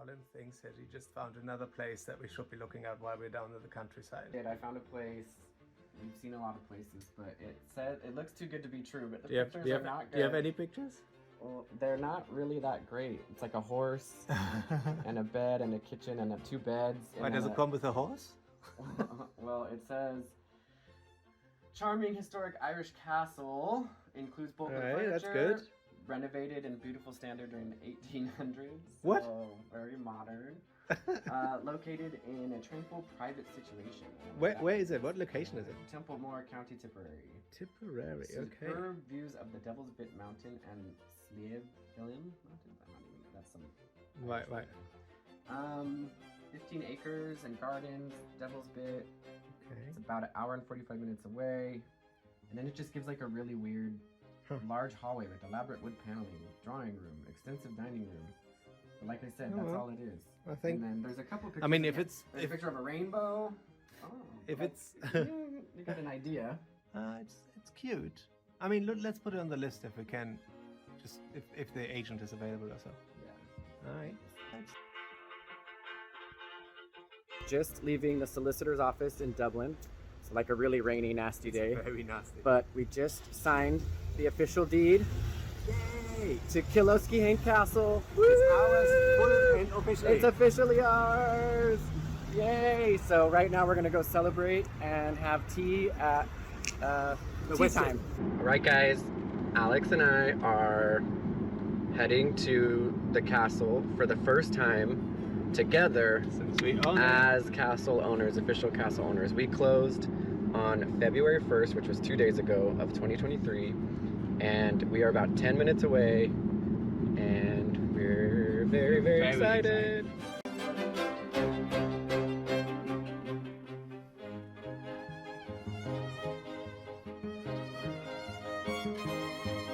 Kolin thinks that he just found another place that we should be looking at while we're down in the countryside. I found a place. We've seen a lot of places, but it said it looks too good to be true. But the Do you pictures are not good. Do you have any pictures? Well, they're not really that great. It's like a horse and a bed and a kitchen and two beds. Why does it come with a horse? Well, it says charming historic Irish castle, includes both the furniture. That's good. Renovated in beautiful standard during the 1800s. What? So very modern. Located in a tranquil private situation. Where is it? What location is it? Templemore, County Tipperary. Tipperary, okay. Superb views of the Devil's Bit Mountain and Slieve Mountain. That's some. Right. 15 acres and gardens. Devil's Bit. Okay. It's about an hour and 45 minutes away. And then it just gives like a really weird, large hallway with elaborate wood paneling, drawing room, extensive dining room. But like I said, that's all it is. I think. And then there's a couple pictures. I mean, if it's a picture of a rainbow. Oh, if it's you got an idea. It's cute. I mean, let's put it on the list if we can. Just if the agent is available or so. Yeah. All right. Just leaving the solicitor's office in Dublin. It's like a really rainy, nasty day. Very nasty. But we just signed the official deed. Yay! To Killoskehane Castle. It's ours, and officially. It's officially ours! Yay! So right now we're gonna go celebrate and have tea at tea time. Alright guys, Alex and I are heading to the castle for the first time together as castle owners, official castle owners. We closed on February 1st, which was 2 days ago of 2023, and we are about 10 minutes away, and we're very excited.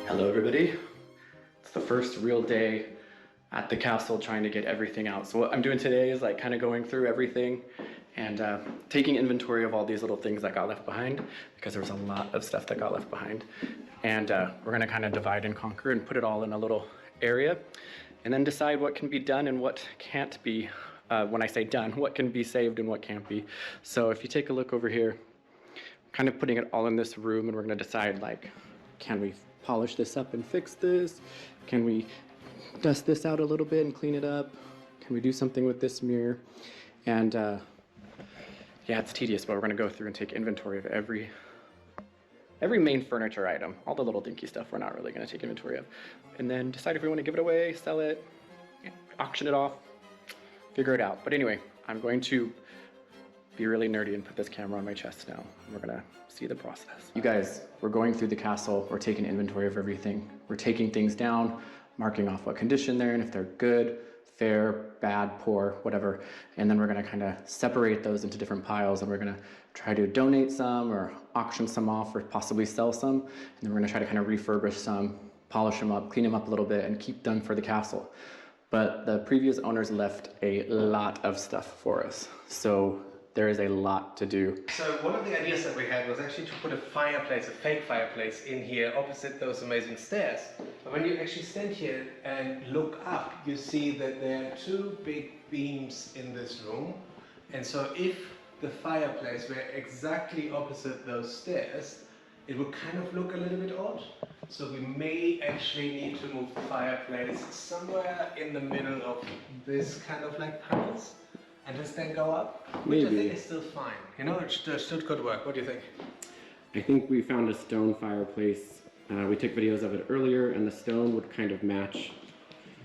Hello everybody. It's the first real day at the castle trying to get everything out. So what I'm doing today is like kind of going through everything and taking inventory of all these little things that got left behind, because there was a lot of stuff that got left behind. And we're gonna kind of divide and conquer and put it all in a little area and then decide what can be done and what can't be. When I say done, what can be saved and what can't be. So if you take a look over here, kind of putting it all in this room, and we're gonna decide like, can we polish this up and fix this? Can we dust this out a little bit and clean it up? Can we do something with this mirror? And yeah, it's tedious, but we're gonna go through and take inventory of every main furniture item, all the little dinky stuff we're not really gonna take inventory of, and then decide if we wanna give it away, sell it, auction it off, figure it out. But anyway, I'm going to be really nerdy and put this camera on my chest now. We're gonna see the process. You guys, we're going through the castle, we're taking inventory of everything. We're taking things down, marking off what condition they're in, if they're good, fair, bad, poor, whatever. And then we're gonna kind of separate those into different piles, and we're gonna try to donate some or auction some off or possibly sell some. And then we're gonna try to kind of refurbish some, polish them up, clean them up a little bit, and keep them for the castle. But the previous owners left a lot of stuff for us. So there is a lot to do. So one of the ideas that we had was actually to put a fireplace, a fake fireplace, in here opposite those amazing stairs. But when you actually stand here and look up, you see that there are two big beams in this room. And so if the fireplace were exactly opposite those stairs, it would kind of look a little bit odd. So we may actually need to move the fireplace somewhere in the middle of this kind of like panels. And just then go up, which I think is still fine. You know, it still could work. What do you think? I think we found a stone fireplace. We took videos of it earlier, and the stone would kind of match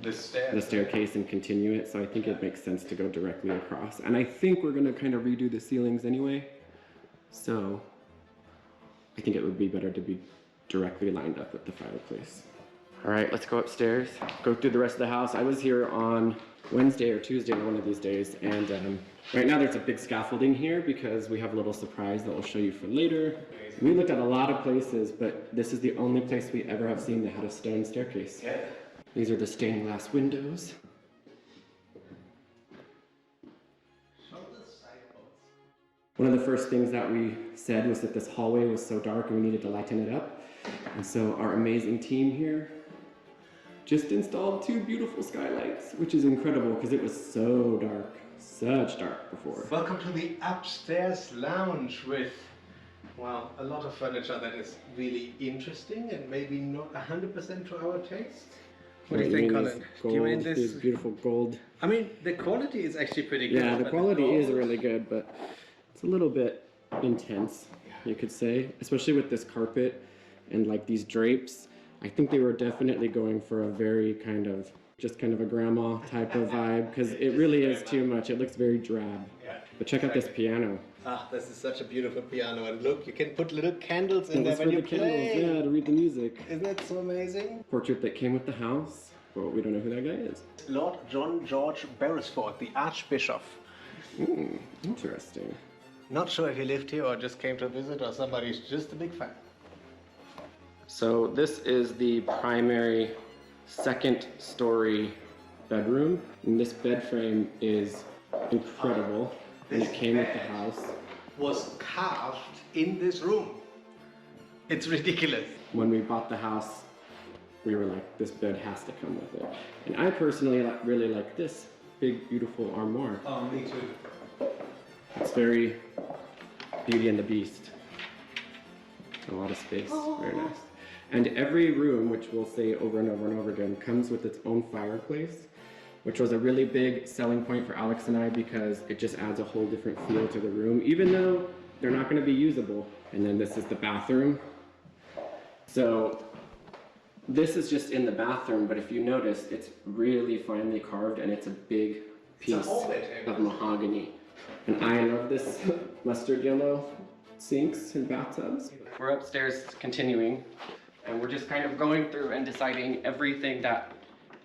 the staircase and continue it. So I think it makes sense to go directly across. And I think we're going to kind of redo the ceilings anyway. So I think it would be better to be directly lined up with the fireplace. All right, let's go upstairs, go through the rest of the house. I was here on Wednesday or Tuesday, one of these days, and right now there's a big scaffolding here because we have a little surprise that we'll show you for later. We looked at a lot of places, but this is the only place we ever have seen that had a stone staircase. Yeah. These are the stained glass windows. One of the first things that we said was that this hallway was so dark and we needed to lighten it up. And so our amazing team here just installed 2 beautiful skylights, which is incredible because it was so dark, such dark before. Welcome to the upstairs lounge with, well, a lot of furniture that is really interesting and maybe not 100% to our taste. What do you think, Colin? Do you mean this? These beautiful gold. I mean, the quality is actually pretty good. Yeah, the quality is really good, but it's a little bit intense, you could say, especially with this carpet and like these drapes. I think they were definitely going for a very kind of a grandma type of vibe, because it really is too much. It looks very drab. Yeah. But check out this piano. Ah, this is such a beautiful piano, and look, you can put little candles in there That was when for you the play. candles, yeah, to read the music. Isn't that so amazing? Portrait that came with the house, but we don't know who that guy is. Lord John George Beresford, the Archbishop. Interesting. Not sure if he lived here or just came to visit, or somebody's just a big fan. So this is the primary 2nd story bedroom, and this bed frame is incredible. And it came with the house. Was carved in this room. It's ridiculous. When we bought the house, we were like, this bed has to come with it. And I personally really like this big, beautiful armoire. Oh, me too. It's very Beauty and the Beast. A lot of space, very nice. And every room, which we'll say over and over and over again, comes with its own fireplace, which was a really big selling point for Alex and I, because it just adds a whole different feel to the room, even though they're not going to be usable. And then this is the bathroom. So this is just in the bathroom, but if you notice, it's really finely carved, and it's a big piece of mahogany. And I love this mustard yellow sinks and bathtubs. We're upstairs continuing, and we're just kind of going through and deciding everything that,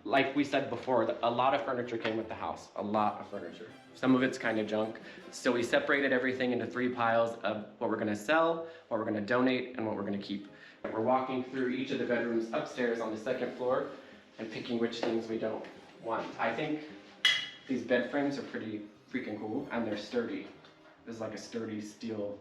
like we said before, a lot of furniture came with the house, a lot of furniture. Some of it's kind of junk. So we separated everything into 3 piles of what we're gonna sell, what we're gonna donate, and what we're gonna keep. We're walking through each of the bedrooms upstairs on the 2nd floor and picking which things we don't want. I think these bed frames are pretty freaking cool, and they're sturdy. This is like a sturdy steel.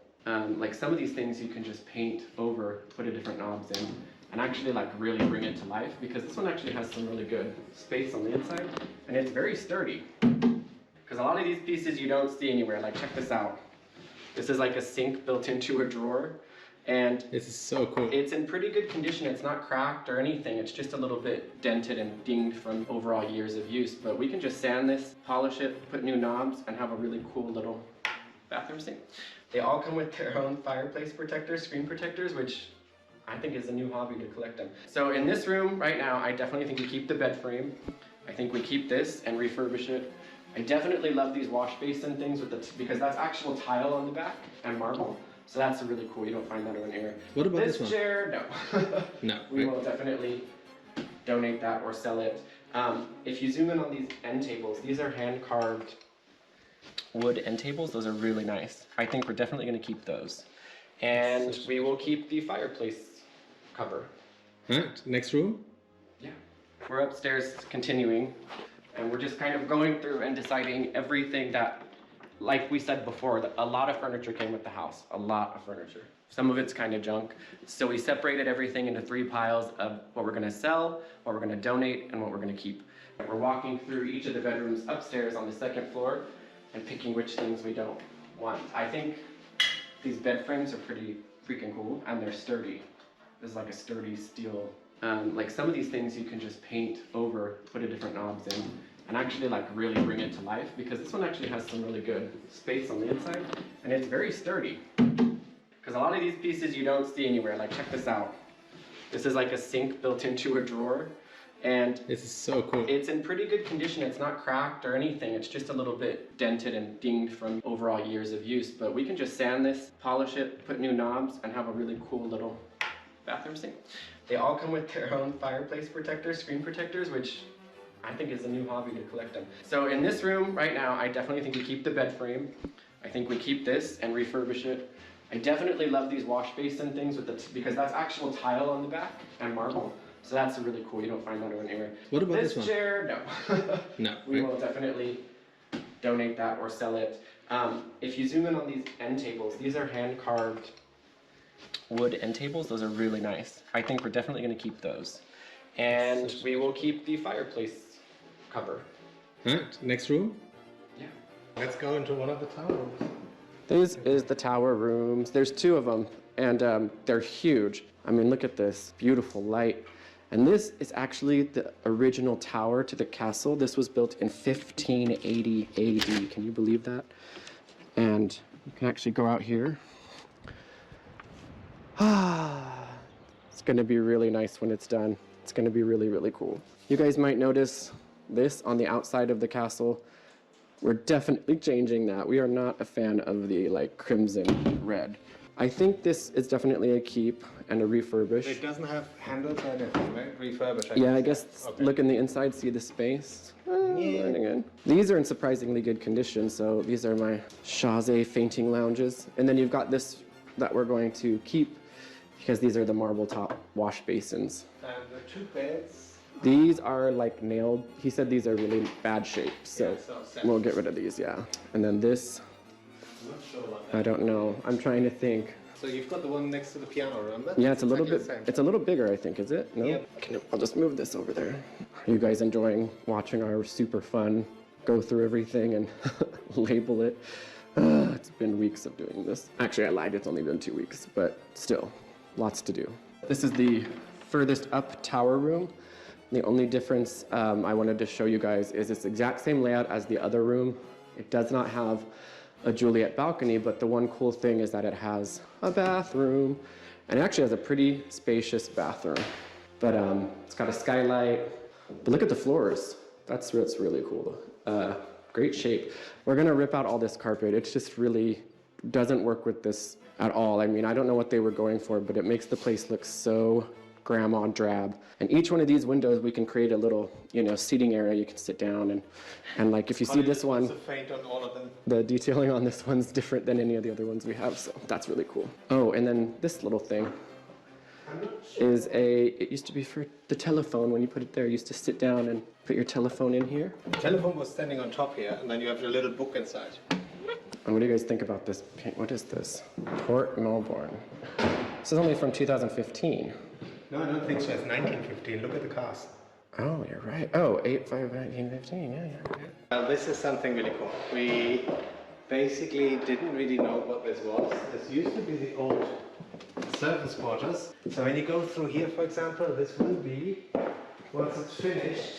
Like some of these things you can just paint over, put a different knobs in, and actually like really bring it to life, because this one actually has some really good space on the inside, and it's very sturdy. Because a lot of these pieces you don't see anywhere. Like, check this out. This is like a sink built into a drawer, and This is so cool. it's in pretty good condition. It's not cracked or anything. It's just a little bit dented and dinged from overall years of use, but we can just sand this, polish it, put new knobs, and have a really cool little bathroom sink. They all come with their own fireplace protectors, screen protectors, which I think is a new hobby to collect them. So in this room right now, I definitely think we keep the bed frame. I think we keep this and refurbish it. I definitely love these wash basin things with because that's actual tile on the back and marble. So that's really cool. You don't find that around here. What about this one? chair? No. No. We will definitely donate that or sell it. If you zoom in on these end tables, these are hand carved wood end tables. Those are really nice. I think we're definitely going to keep those. And we will keep the fireplace cover. Right, next room? Yeah. We're upstairs continuing, and we're just kind of going through and deciding everything that, like we said before, a lot of furniture came with the house, a lot of furniture. Some of it's kind of junk. So we separated everything into 3 piles of what we're gonna sell, what we're gonna donate, and what we're gonna keep. We're walking through each of the bedrooms upstairs on the 2nd floor and picking which things we don't want. I think these bed frames are pretty freaking cool, and they're sturdy. This is like a sturdy steel. Like some of these things you can just paint over, put a different knobs in, and actually like really bring it to life, because this one actually has some really good space on the inside, and it's very sturdy. Because a lot of these pieces you don't see anywhere. Like, check this out. This is like a sink built into a drawer, and This is so cool. it's in pretty good condition. It's not cracked or anything. It's just a little bit dented and dinged from overall years of use, but we can just sand this, polish it, put new knobs, and have a really cool little bathroom sink. They all come with their own fireplace protectors, screen protectors, which I think is a new hobby to collect them. So in this room right now, I definitely think we keep the bed frame. I think we keep this and refurbish it. I definitely love these wash basin things because that's actual tile on the back and marble. So that's really cool. You don't find that around anywhere. What about this one? chair? No. No. We will definitely donate that or sell it. If you zoom in on these end tables, these are hand carved wood end tables. Those are really nice. I think we're definitely going to keep those. and we will keep the fireplace cover. Right, next room? Yeah. Let's go into one of the tower rooms. This is the tower rooms. There's two of them, and they're huge. I mean, look at this beautiful light. And this is actually the original tower to the castle. This was built in 1580 AD. Can you believe that? And you can actually go out here. It's gonna be really nice when it's done. It's gonna be really, really cool. You guys might notice this on the outside of the castle. We're definitely changing that. We are not a fan of the like crimson red. I think this is definitely a keep and a refurbish. It doesn't have handles or anything, right? Refurbished. Yeah, I guess Okay. look in the inside, see the space. Again. These are in surprisingly good condition, so these are my Chazé fainting lounges. And then you've got this that we're going to keep because these are the marble top wash basins. And the two beds. These are like nailed. He said these are really bad shape, so Yeah, so we'll get rid of these, yeah. And then this, I'm not sure what that I don't know. I'm trying to think. So you've got the one next to the piano, remember? Yeah, it's a little exactly bit, the same. it's a little bigger, I think, is it? No? Yep. I'll just move this over there. Are you guys enjoying watching our super fun go through everything and label it? It's been weeks of doing this. Actually, I lied, it's only been 2 weeks, but still, lots to do. This is the furthest up tower room. The only difference I wanted to show you guys is it's the exact same layout as the other room. It does not have a Juliet balcony, but the one cool thing is that it has a bathroom, and it actually has a pretty spacious bathroom. But it's got a skylight. But look at the floors. That's what's really cool. Great shape. We're gonna rip out all this carpet. It just really doesn't work with this at all. I mean, I don't know what they were going for, but it makes the place look so grandma drab. And each one of these windows, we can create a little, seating area. You can sit down and like if you see this one, It's a faint on all of them. the detailing on this one's different than any of the other ones we have, so that's really cool. Oh, and then this little thing is it used to be for the telephone. When you put it there, you used to sit down and put your telephone in here. The telephone was standing on top here, and then you have your little book inside. And what do you guys think about this paint? What is this? Port Melbourne. This is only from 2015. No, I don't think so. It's 1915. Look at the cast. Oh, you're right. Oh, 8/5/1915. Yeah. Well, this is something really cool. We basically didn't really know what this was. This used to be the old service quarters. So when you go through here, for example, this will be, once it's finished,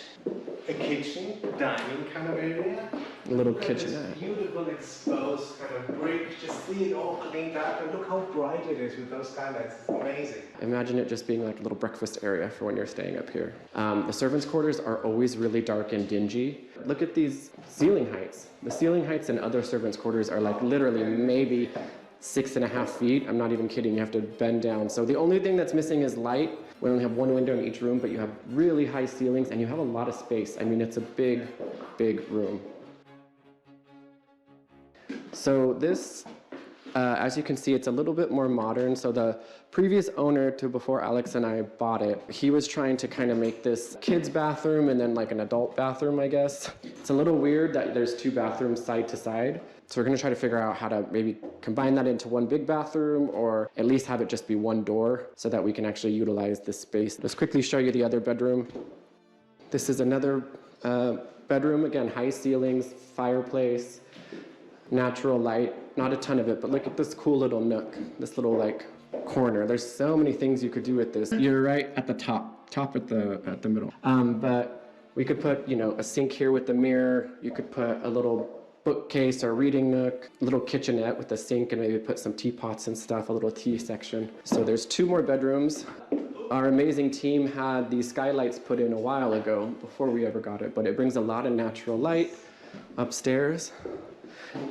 a kitchen, dining kind of area. A little Look at this kitchenette. beautiful exposed kind of brick. Just see it all cleaned up, and look how bright it is with those skylights. It's amazing. Imagine it just being like a little breakfast area for when you're staying up here. The servants' quarters are always really dark and dingy. Look at these ceiling heights. The ceiling heights in other servants' quarters are like literally maybe 6.5 feet. I'm not even kidding. You have to bend down. So the only thing that's missing is light. We only have one window in each room, but you have really high ceilings and you have a lot of space. I mean, it's a big, big room. So this, as you can see, it's a little bit more modern. So the previous owner to before Alex and I bought it, he was trying to kind of make this kid's bathroom and then like an adult bathroom, I guess. It's a little weird that there's two bathrooms side to side. So we're gonna try to figure out how to maybe combine that into one big bathroom or at least have it just be one door so that we can actually utilize this space. Let's quickly show you the other bedroom. This is another bedroom, again, high ceilings, fireplace, natural light, not a ton of it, but look at this cool little nook, this little like corner. There's so many things you could do with this. You're right at the top at the middle. But we could put, a sink here with the mirror. You could put a little bookcase or reading nook, a little kitchenette with a sink and maybe put some teapots and stuff, a little tea section. So there's 2 more bedrooms. Our amazing team had these skylights put in a while ago before we ever got it, but it brings a lot of natural light upstairs.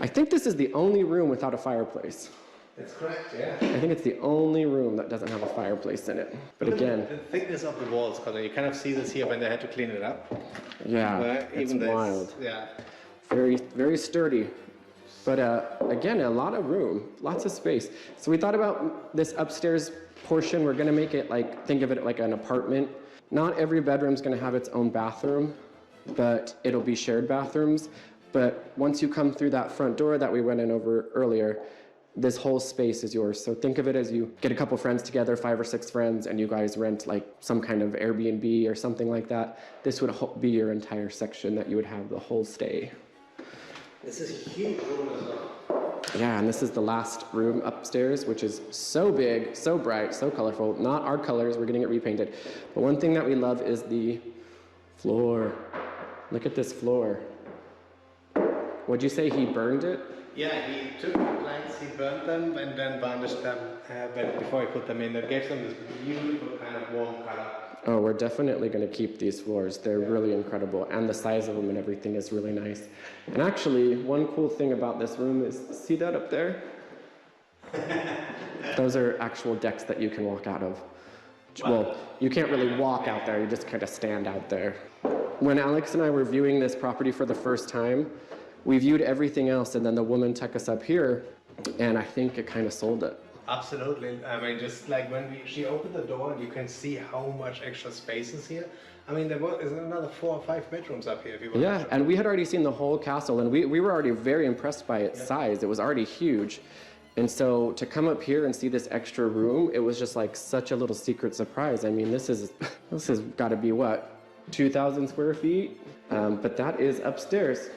I think this is the only room without a fireplace. That's correct, yeah. I think it's the only room that doesn't have a fireplace in it. But Look at again, the thickness of the walls, Colin. You kind of see this here when they had to clean it up. yeah, it's Even this, wild. yeah. Very, very sturdy. But again, a lot of room, lots of space. So we thought about this upstairs portion. We're gonna make it think of it like an apartment. Not every bedroom's gonna have its own bathroom, but it'll be shared bathrooms. But once you come through that front door that we went in over earlier, this whole space is yours. So think of it as you get a couple friends together, 5 or 6 friends, and you guys rent like some kind of Airbnb or something like that. This would be your entire section that you would have the whole stay. This is a huge room as well. Yeah, and this is the last room upstairs, which is so big, so bright, so colorful. Not our colors, we're getting it repainted. But one thing that we love is the floor. Look at this floor. Would you say he burned it? Yeah, he took the planks, he burnt them and then varnished them but before he put them in. It gives them this beautiful kind of warm color. Oh, we're definitely going to keep these floors. They're really incredible, and the size of them and everything is really nice. And actually, one cool thing about this room is, see that up there? Those are actual decks that you can walk out of. Well, you can't really walk out there, you just kind of stand out there. When Alex and I were viewing this property for the first time, we viewed everything else, and then the woman took us up here, and I think it kind of sold it. Absolutely. I mean, just like when she opened the door and you can see how much extra space is here. I mean, there is another 4 or 5 bedrooms up here if you want. Yeah, and we had already seen the whole castle, and we were already very impressed by its size. It was already huge. And so to come up here and see this extra room, it was just like such a little secret surprise. I mean, this has got to be what, 2,000 square feet? But that is upstairs.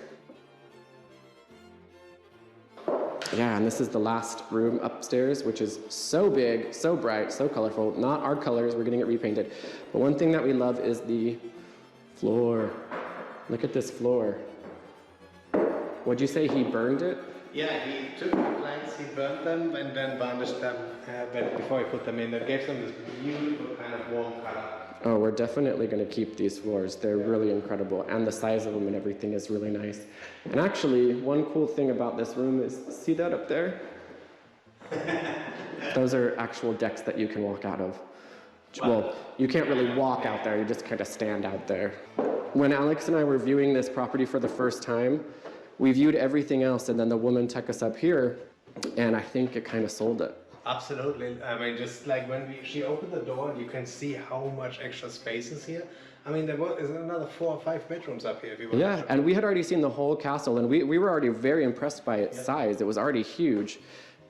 Yeah, and this is the last room upstairs, which is so big, so bright, so colorful. Not our colors, we're getting it repainted. But one thing that we love is the floor. Look at this floor. Would you say he burned it? Yeah, he took the planks, he burnt them and then varnished them but before he put them in. It gives them this beautiful kind of warm color. Oh, we're definitely going to keep these floors. They're really incredible, and the size of them and everything is really nice. And actually, one cool thing about this room is, see that up there? Those are actual decks that you can walk out of. Well, you can't really walk out there, you just kind of stand out there. When Alex and I were viewing this property for the first time, we viewed everything else, and then the woman took us up here, and I think it kind of sold it. Absolutely. I mean, just like when she opened the door and you can see how much extra space is here. I mean, there is another 4 or 5 bedrooms up here if you want. Yeah, and we had already seen the whole castle, and we were already very impressed by its size. It was already huge.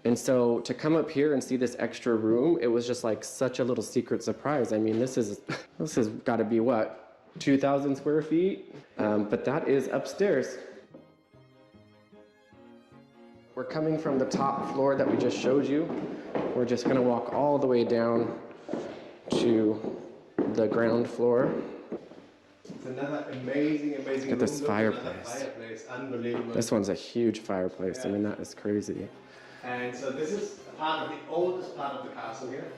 And so to come up here and see this extra room, it was just like such a little secret surprise. I mean, this has got to be what, 2,000 square feet? But that is upstairs. We're coming from the top floor that we just showed you. We're just going to walk all the way down to the ground floor. It's another amazing Look at room. this Look, fireplace. Unbelievable. This one's a huge fireplace. I mean, that is crazy. And so this is part of the oldest part of the castle here.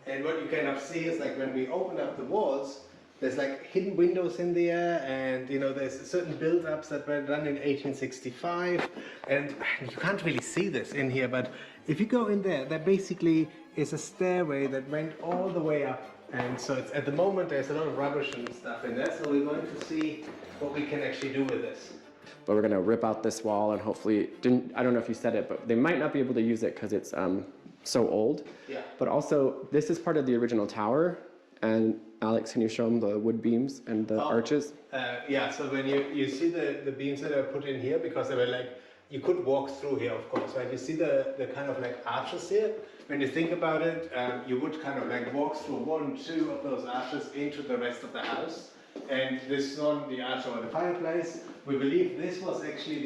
And what you kind of see is like when we open up the walls, there's like hidden windows in there, and you know there's certain build-ups that were done in 1865, and you can't really see this in here, but if you go in there, there basically is a stairway that went all the way up, and so it's, at the moment there's a lot of rubbish and stuff in there, so we're going to see what we can actually do with this. But we're going to rip out this wall, and hopefully, I don't know if you said it, but they might not be able to use it because it's so old. Yeah. But also, this is part of the original tower, and Alex, can you show them the wood beams and the arches? Yeah, so when you see the beams that are put in here, because they were like, you could walk through here, of course, right? You see the kind of like arches here. When you think about it, you would kind of like walk through 1, 2 of those arches into the rest of the house. And this one, the arch over the fireplace, we believe this was actually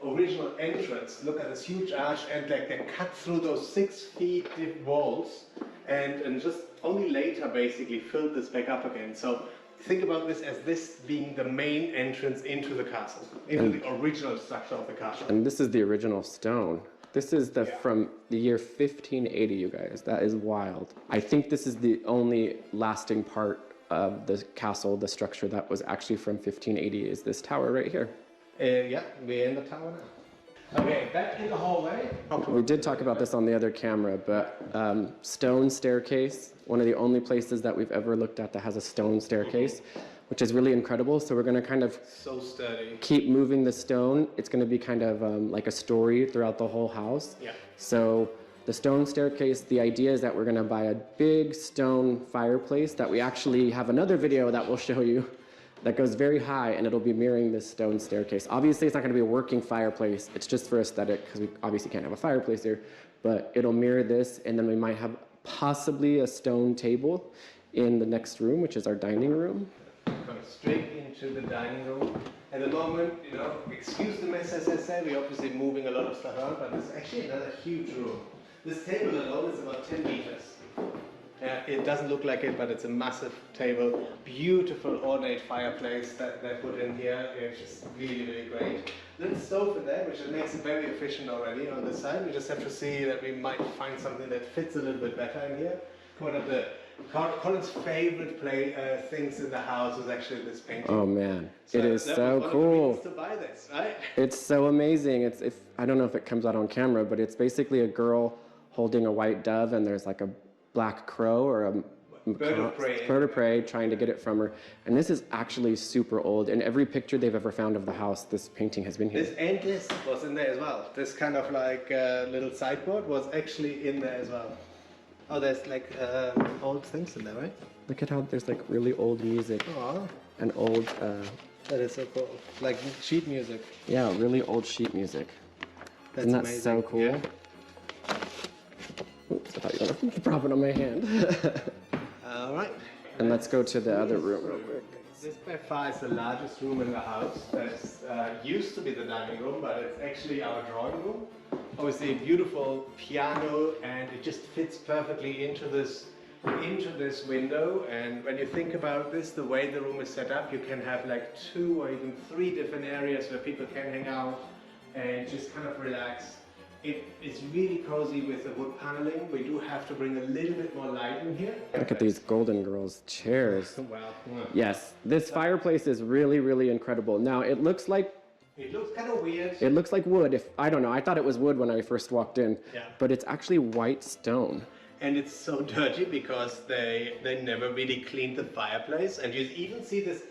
the original entrance. Look at this huge arch, and like they cut through those 6 feet deep walls, and just only later basically filled this back up again. So think about this as this being the main entrance into the castle, into the original structure of the castle. And this is the original stone. This is from the year 1580, you guys. That is wild. I think this is the only lasting part of the castle, the structure that was actually from 1580, is this tower right here. Yeah, we're in the tower now. Okay, back in the hallway. We did talk about this on the other camera, but stone staircase, one of the only places that we've ever looked at that has a stone staircase, which is really incredible. So we're going to kind of so sturdy. Keep moving the stone. It's going to be kind of like a story throughout the whole house. Yeah. So the stone staircase, the idea is that we're going to buy a big stone fireplace that we actually have another video that we'll show you. that goes very high, and it'll be mirroring this stone staircase. Obviously, it's not going to be a working fireplace. It's just for aesthetic, because we obviously can't have a fireplace here. But it'll mirror this, and then we might have possibly a stone table in the next room, which is our dining room. Coming straight into the dining room. At the moment, you know, excuse the mess, as I said, we're obviously moving a lot of stuff around, but it's actually another huge room. This table alone is about 10 meters. It doesn't look like it, but it's a massive table. Beautiful ornate fireplace that they put in here. It's just really, really great. Little stove in there, which makes it very efficient already on this side. We just have to see that we might find something that fits a little bit better in here. One of Colin's favorite things in the house is actually this painting. Oh man, So it is that so was one cool. of the reasons to buy this, right? It's so amazing. I don't know if it comes out on camera, but it's basically a girl holding a white dove, and there's like a black crow or a bird of prey trying to get it from her. And this is actually super old. In every picture they've ever found of the house, this painting has been here. This was in there as well. This kind of like little sideboard was actually in there as well. Oh, there's like old things in there, right? Look at how there's like really old music Oh, and old, that is so cool. Like sheet music. yeah, really old sheet music. That's Isn't that amazing. so cool? Yeah. Oops, I thought you were going to drop it on my hand. All right. And let's go to the other room real quick. This by far is the largest room in the house. That used to be the dining room, but it's actually our drawing room. Obviously a beautiful piano, and it just fits perfectly into this window. And when you think about this, the way the room is set up, you can have like 2 or even 3 different areas where people can hang out and just kind of relax. It is really cozy with the wood paneling. We do have to bring a little bit more light in here. Look at these Golden Girls chairs. Wow. Yes, this fireplace is really, really incredible. Now, it looks kind of weird. It looks like wood. I don't know. I thought it was wood when I first walked in. Yeah. But it's actually white stone. And it's so dirty because they never really cleaned the fireplace. And you even see this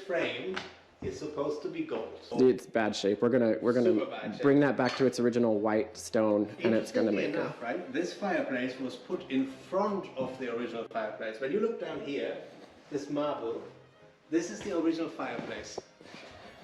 frame is supposed to be gold. It's bad shape. We're gonna Super bad shape. bring that back to its original white stone, and it's gonna make it. Enough, right? This fireplace was put in front of the original fireplace. When you look down here, this marble, this is the original fireplace.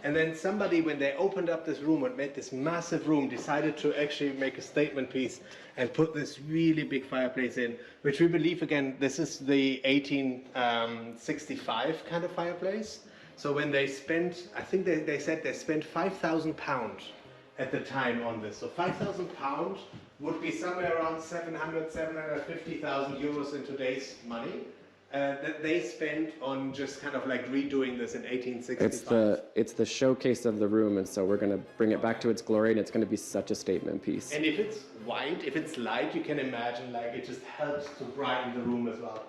And then somebody, when they opened up this room and made this massive room, decided to actually make a statement piece and put this really big fireplace in, which we believe, again, this is the 1865 kind of fireplace. So when they spent, I think they said they spent £5,000 at the time on this. So £5,000 would be somewhere around 750,000 euros in today's money. That they spent on just kind of like redoing this in 1865. It's the showcase of the room, and so we're gonna bring it back to its glory, and it's gonna be such a statement piece. And if it's white, if it's light, you can imagine like it just helps to brighten the room as well.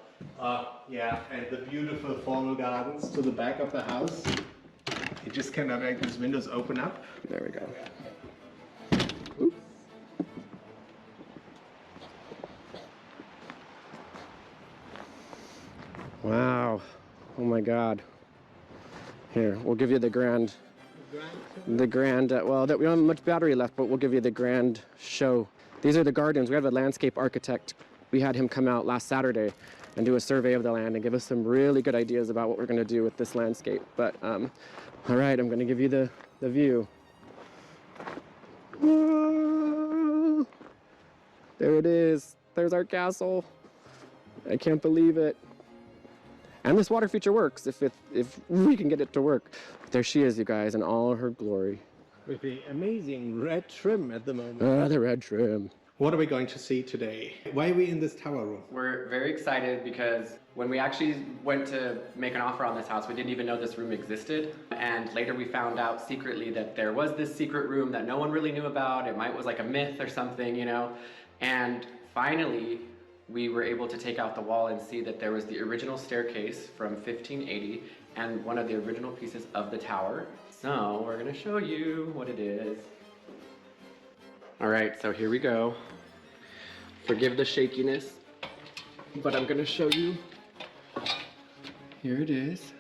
Yeah, and the beautiful formal gardens to the back of the house. You just kind of like these windows open up. There we go. Oops. Wow. Oh my God. Here, we'll give you the grand, well, that we don't have much battery left, but we'll give you the grand show. These are the gardens. We have a landscape architect. We had him come out last Saturday and do a survey of the land and give us some really good ideas about what we're going to do with this landscape. But, all right, I'm going to give you the view. Whoa. There it is. There's our castle. I can't believe it. And this water feature works if we can get it to work. But there she is, you guys, in all her glory. With the amazing red trim at the moment. The red trim. What are we going to see today? Why are we in this tower room? We're very excited because when we actually went to make an offer on this house, we didn't even know this room existed. And later we found out secretly that there was this secret room that no one really knew about. It was like a myth or something, you know. And finally, we were able to take out the wall and see that there was the original staircase from 1580 and one of the original pieces of the tower. So we're gonna show you what it is. All right, so here we go. Forgive the shakiness, but I'm gonna show you. Here it is.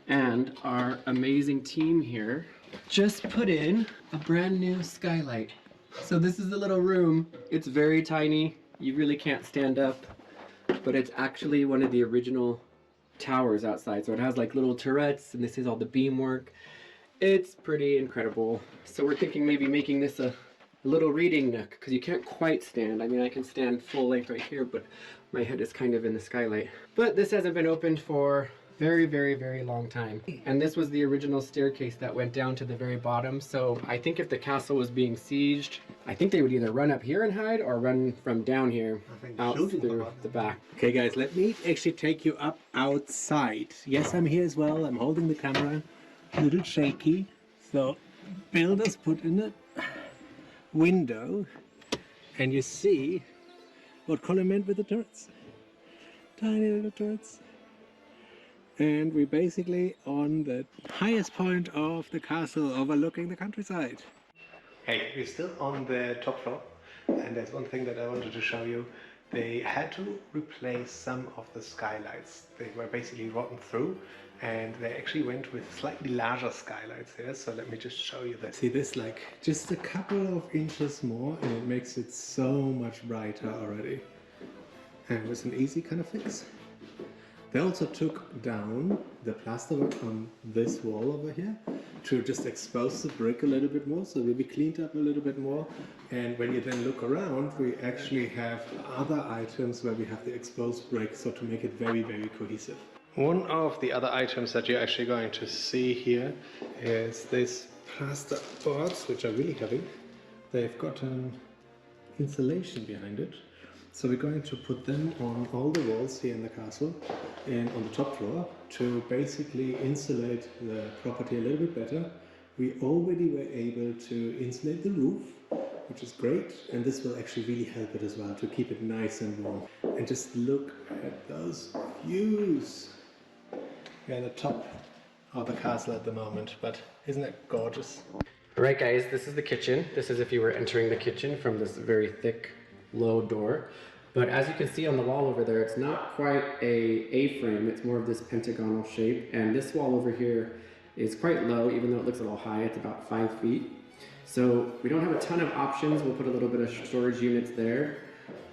And our amazing team here just put in a brand new skylight. So this is the little room. It's very tiny. You really can't stand up, but it's actually one of the original towers outside. So it has like little turrets, and this is all the beamwork. It's pretty incredible. So we're thinking maybe making this a little reading nook, because you can't quite stand. I mean, I can stand full length right here, but my head is kind of in the skylight. But this hasn't been opened for very, very, very long time. And this was the original staircase that went down to the very bottom. So I think if the castle was being sieged, I think they would either run up here and hide or run from down here out through the back. Okay guys, let me actually take you up outside. Yes, I'm here as well. I'm holding the camera. A little shaky. So builders put in a window and you see what Colin meant with the turrets. Tiny little turrets. And we're basically on the highest point of the castle overlooking the countryside. Hey, we're still on the top floor, and there's one thing that I wanted to show you. They had to replace some of the skylights. They were basically rotten through, and they actually went with slightly larger skylights here. So let me just show you that. See this, like just a couple of inches more, and it makes it so much brighter already. And it was an easy kind of fix. They also took down the plasterwork on this wall over here to just expose the brick a little bit more, so we cleaned up a little bit more. And when you then look around, we actually have other items where we have the exposed brick, so to make it very, very cohesive. One of the other items that you're actually going to see here is this plaster boards, which are really heavy. They've got an insulation behind it. So we're going to put them on all the walls here in the castle and on the top floor to basically insulate the property a little bit better. We already were able to insulate the roof, which is great, and this will actually really help it as well to keep it nice and warm. And just look at those views. We're at the top of the castle at the moment, but isn't it gorgeous? All right, guys, this is the kitchen. This is if you were entering the kitchen from this very thick, low door. But as you can see on the wall over there, it's not quite a A-frame, it's more of this pentagonal shape. And this wall over here is quite low, even though it looks a little high, it's about 5 feet. So we don't have a ton of options. We'll put a little bit of storage units there,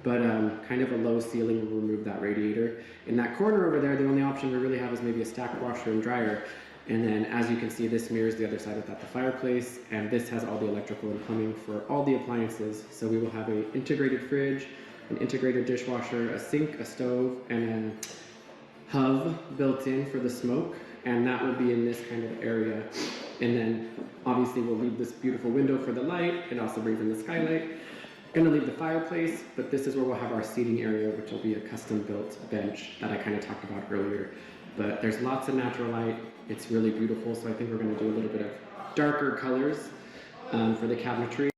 but kind of a low ceiling will remove that radiator. In that corner over there, the only option we really have is maybe a stack washer and dryer. And then as you can see, this mirrors the other side without the fireplace, and this has all the electrical and plumbing for all the appliances. So we will have an integrated fridge, an integrated dishwasher, a sink, a stove, and a hub built in for the smoke, and that will be in this kind of area. And then obviously we'll leave this beautiful window for the light. It also brings in the skylight. Gonna leave the fireplace, but this is where we'll have our seating area, which will be a custom built bench that I kind of talked about earlier. But there's lots of natural light. It's really beautiful, so I think we're gonna do a little bit of darker colors for the cabinetry.